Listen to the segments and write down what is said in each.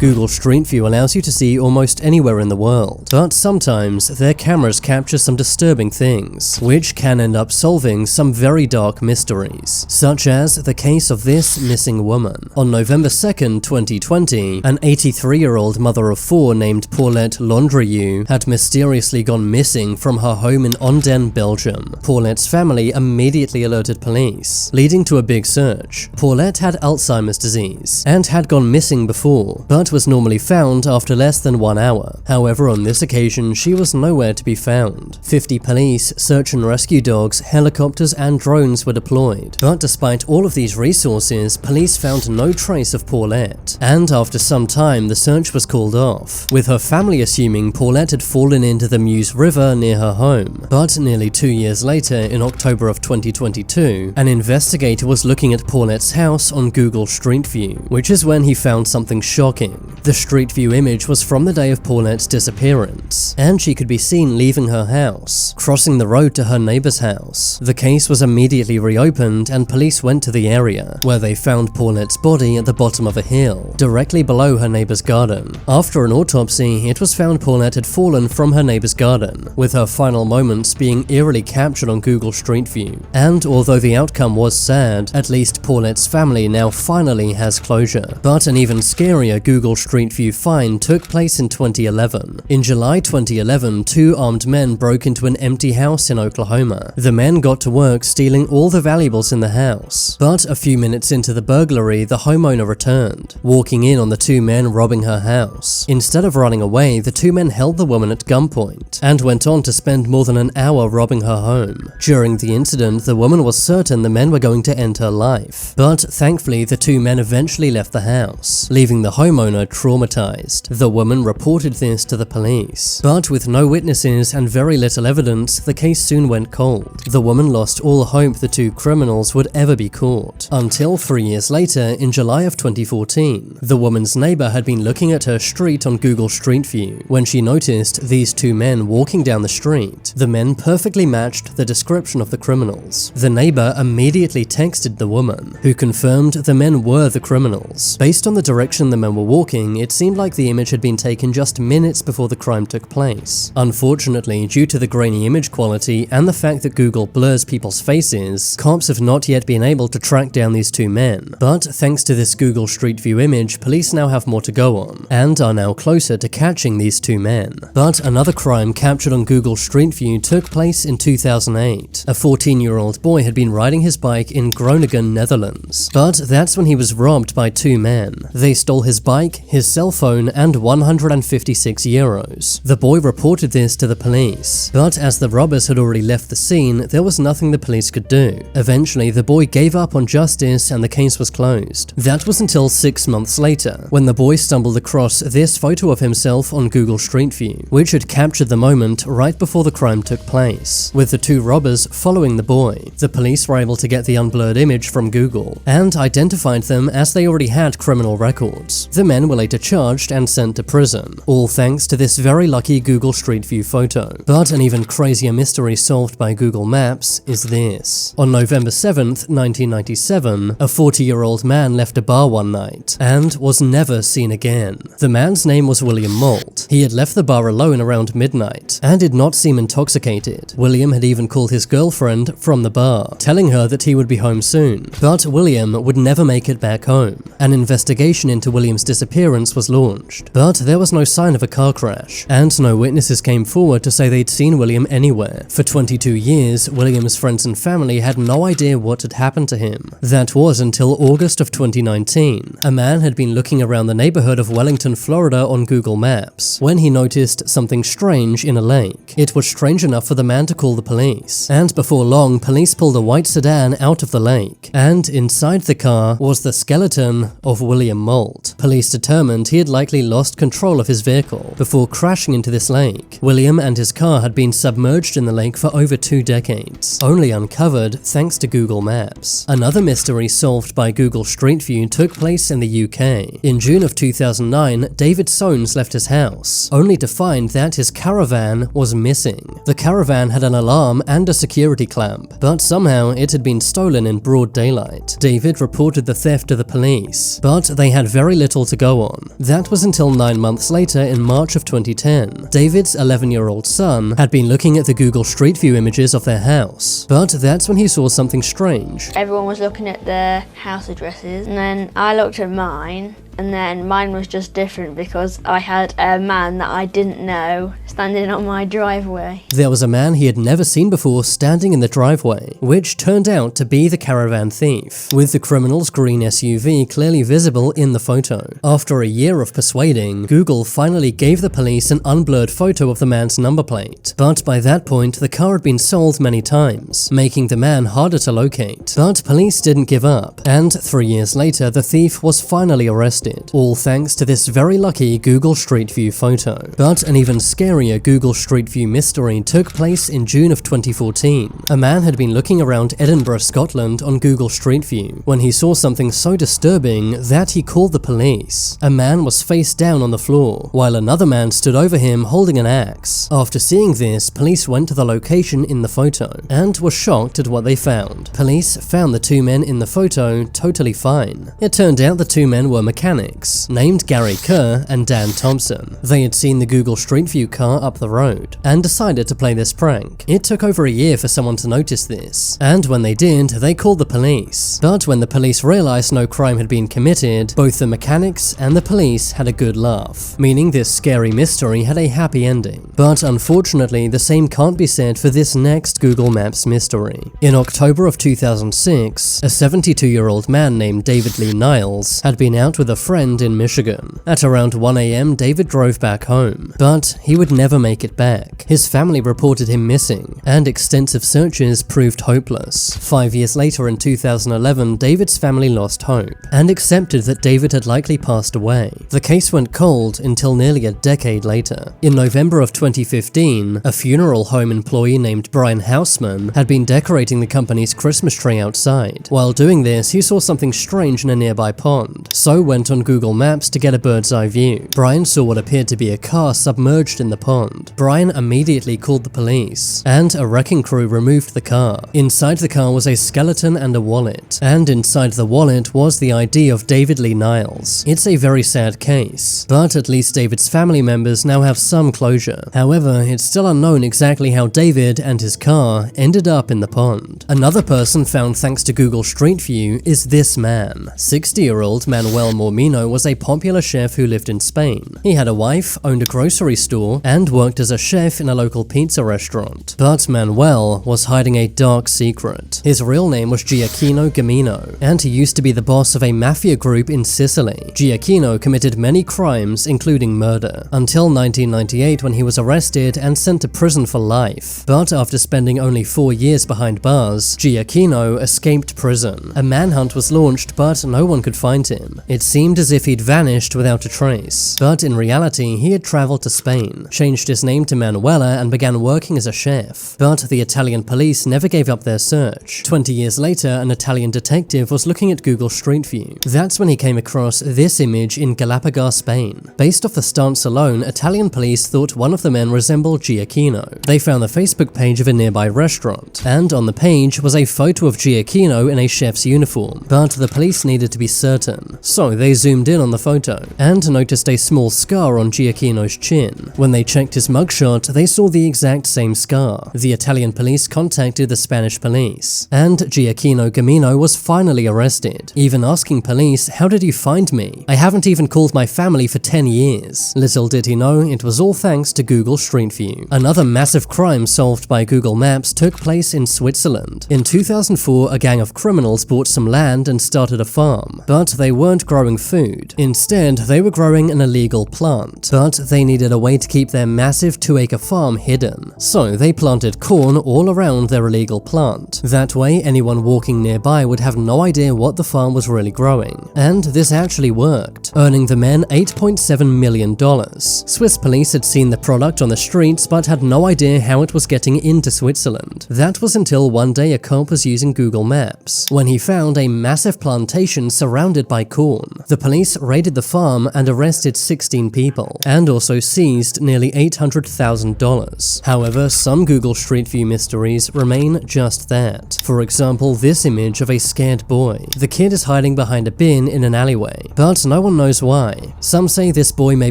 Google Street View allows you to see almost anywhere in the world, but sometimes their cameras capture some disturbing things, which can end up solving some very dark mysteries, such as the case of this missing woman. On November 2nd, 2020, an 83-year-old mother of four named Paulette Landrieu had mysteriously gone missing from her home in Ondern, Belgium. Paulette's family immediately alerted police, leading to a big search. Paulette had Alzheimer's disease and had gone missing before, but was normally found after less than 1 hour. However, on this occasion, she was nowhere to be found. 50 police, search and rescue dogs, helicopters, and drones were deployed. But despite all of these resources, police found no trace of Paulette. And after some time, the search was called off, with her family assuming Paulette had fallen into the Meuse River near her home. But nearly 2 years later, in October of 2022, an investigator was looking at Paulette's house on Google Street View, which is when he found something shocking. The Street View image was from the day of Paulette's disappearance, and she could be seen leaving her house, crossing the road to her neighbor's house. The case was immediately reopened and police went to the area, where they found Paulette's body at the bottom of a hill, directly below her neighbor's garden. After an autopsy, it was found Paulette had fallen from her neighbor's garden, with her final moments being eerily captured on Google Street View. And although the outcome was sad, at least Paulette's family now finally has closure. But an even scarier Google Street View find took place in 2011. In July 2011, two armed men broke into an empty house in Oklahoma. The men got to work stealing all the valuables in the house. But a few minutes into the burglary, the homeowner returned, walking in on the two men robbing her house. Instead of running away, the two men held the woman at gunpoint and went on to spend more than an hour robbing her home. During the incident, the woman was certain the men were going to end her life. But thankfully, the two men eventually left the house, leaving the homeowner traumatized. The woman reported this to the police. But with no witnesses and very little evidence, the case soon went cold. The woman lost all hope the two criminals would ever be caught. Until 3 years later, in July of 2014, the woman's neighbor had been looking at her street on Google Street View when she noticed these two men walking down the street. The men perfectly matched the description of the criminals. The neighbor immediately texted the woman, who confirmed the men were the criminals. Based on the direction the men were walking, it seemed like the image had been taken just minutes before the crime took place. Unfortunately, due to the grainy image quality and the fact that Google blurs people's faces, cops have not yet been able to track down these two men. But thanks to this Google Street View image, police now have more to go on, and are now closer to catching these two men. But another crime captured on Google Street View took place in 2008. A 14-year-old boy had been riding his bike in Groningen, Netherlands. But that's when he was robbed by two men. They stole his bike, his cell phone, and 156 euros. The boy reported this to the police, but as the robbers had already left the scene, there was nothing the police could do. Eventually, the boy gave up on justice and the case was closed. That was until 6 months later, when the boy stumbled across this photo of himself on Google Street View, which had captured the moment right before the crime took place, with the two robbers following the boy. The police were able to get the unblurred image from Google and identified them as they already had criminal records. The men were later charged and sent to prison, all thanks to this very lucky Google Street View photo. But an even crazier mystery solved by Google Maps is this. On November 7th, 1997, a 40-year-old man left a bar one night and was never seen again. The man's name was William Malt. He had left the bar alone around midnight and did not seem intoxicated. William had even called his girlfriend from the bar, telling her that he would be home soon. But William would never make it back home. An investigation into William's disappearance was launched, but there was no sign of a car crash, and no witnesses came forward to say they'd seen William anywhere. For 22 years, William's friends and family had no idea what had happened to him. That was until August of 2019. A man had been looking around the neighborhood of Wellington, Florida on Google Maps when he noticed something strange in a lake. It was strange enough for the man to call the police, and before long, police pulled a white sedan out of the lake, and inside the car was the skeleton of William Malt. Police determined he had likely lost control of his vehicle before crashing into this lake. William and his car had been submerged in the lake for over 2 decades, only uncovered thanks to Google Maps. Another mystery solved by Google Street View took place in the UK. In June of 2009, David Soanes left his house, only to find that his caravan was missing. The caravan had an alarm and a security clamp, but somehow it had been stolen in broad daylight. David reported the theft to the police, but they had very little to go on. That was until 9 months later in March of 2010. David's 11-year-old son had been looking at the Google Street View images of their house, but that's when he saw something strange. Everyone was looking at their house addresses, and then I looked at mine, and then mine was just different because I had a man that I didn't know standing on my driveway. There was a man he had never seen before standing in the driveway, which turned out to be the caravan thief, with the criminal's green SUV clearly visible in the photo. After a year of persuading, Google finally gave the police an unblurred photo of the man's number plate, but by that point the car had been sold many times, making the man harder to locate. But police didn't give up, and 3 years later the thief was finally arrested, all thanks to this very lucky Google Street View photo. But an even scarier Google Street View mystery took place in June of 2014. A man had been looking around Edinburgh, Scotland on Google Street View when he saw something so disturbing that he called the police. A man was face down on the floor, while another man stood over him holding an axe. After seeing this, police went to the location in the photo and were shocked at what they found. Police found the two men in the photo totally fine. It turned out the two men were mechanics, named Gary Kerr and Dan Thompson. They had seen the Google Street View car up the road and decided to play this prank. It took over a year for someone to notice this, and when they did, they called the police. But when the police realized no crime had been committed, both the mechanics and the police had a good laugh, meaning this scary mystery had a happy ending. But unfortunately, the same can't be said for this next Google Maps mystery. In October of 2006, a 72-year-old man named David Lee Niles had been out with a friend in Michigan. At around 1 a.m., David drove back home, but he would never make it back. His family reported him missing, and extensive searches proved hopeless. 5 years later in 2011, David's family lost hope and accepted that David had likely passed away. The case went cold until nearly a decade later. In November of 2015, a funeral home employee named Brian Hausman had been decorating the company's Christmas tree outside. While doing this, he saw something strange in a nearby pond, so went on Google Maps to get a bird's eye view. Brian saw what appeared to be a car submerged in the pond. Brian immediately called the police, and a wrecking crew removed the car. Inside the car was a skeleton and a wallet, and inside the wallet was the ID of David Lee Niles. It's a very sad case, but at least David's family members now have some closure. However, it's still unknown exactly how David and his car ended up in the pond. Another person found thanks to Google Street View is this man. 60-year-old Manuel Mormino was a popular chef who lived in Spain. He had a wife, owned a grocery store, and worked as a chef in a local pizza restaurant. But Manuel was hiding a dark secret. His real name was Giacchino Gamino, and he used to be the boss of a mafia group in Sicily. Giacchino committed many crimes, including murder, until 1998 when he was arrested and sent to prison for life. But after spending only 4 years behind bars, Giacchino escaped prison. A manhunt was launched, but no one could find him. It seemed as if he'd vanished without a trace. But in reality, he had traveled to Spain, changed his name to Manuela, and began working as a chef. But the Italian police never gave up their search. 20 years later, an Italian detective was looking at Google Street View. That's when he came across this image in Galapagos, Spain. Based off the stance alone, Italian police thought one of the men resembled Giacchino. They found the Facebook page of a nearby restaurant, and on the page was a photo of Giacchino in a chef's uniform. But the police needed to be certain, so they zoomed in on the photo and noticed a small scar on Giacchino's chin. When they checked his mugshot, they saw the exact same scar. The Italian police contacted the Spanish police, and Giacchino Gamino was finally arrested, even asking police, "How did you find me? I haven't even called my family for 10 years. Little did he know, it was all thanks to Google Street View. Another massive crime solved by Google Maps took place in Switzerland. In 2004, a gang of criminals bought some land and started a farm, but they weren't growing food. Instead, they were growing an illegal plant, but they needed a way to keep their massive 2-acre farm hidden. So they planted corn all around their illegal plant. That way, anyone walking nearby would have no idea what the farm was really growing. And this actually worked, earning the men $8.7 million. Swiss police had seen the product on the streets but had no idea how it was getting into Switzerland. That was until one day a cop was using Google Maps when he found a massive plantation surrounded by corn. The police raided the farm and arrested 16 people, and also seized nearly $800,000. However, some Google Street View mysteries remain just that. For example, this image of a scared boy. The kid is hiding behind a bin in an alleyway, but no one knows why. Some say this boy may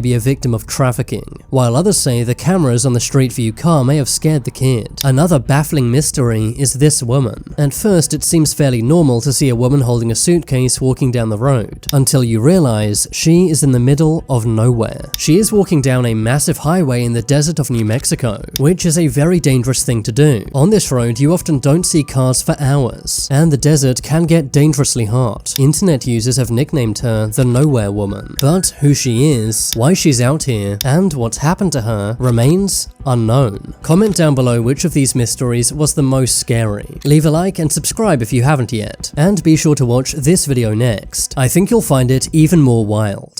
be a victim of trafficking, while others say the cameras on the Street View car may have scared the kid. Another baffling mystery is this woman. At first, it seems fairly normal to see a woman holding a suitcase walking down the road, until you realize she is in the middle of nowhere. She is walking down a massive highway in the desert of New Mexico, which is a very dangerous thing to do. On this road, you often don't see cars for hours, and the desert can get dangerously hot. Internet users have nicknamed her the Nowhere Woman. But who she is, why she's out here, and what's happened to her remains unknown. Comment down below which of these mysteries was the most scary. Leave a like and subscribe if you haven't yet. And be sure to watch this video next. I think you'll find it even more wild.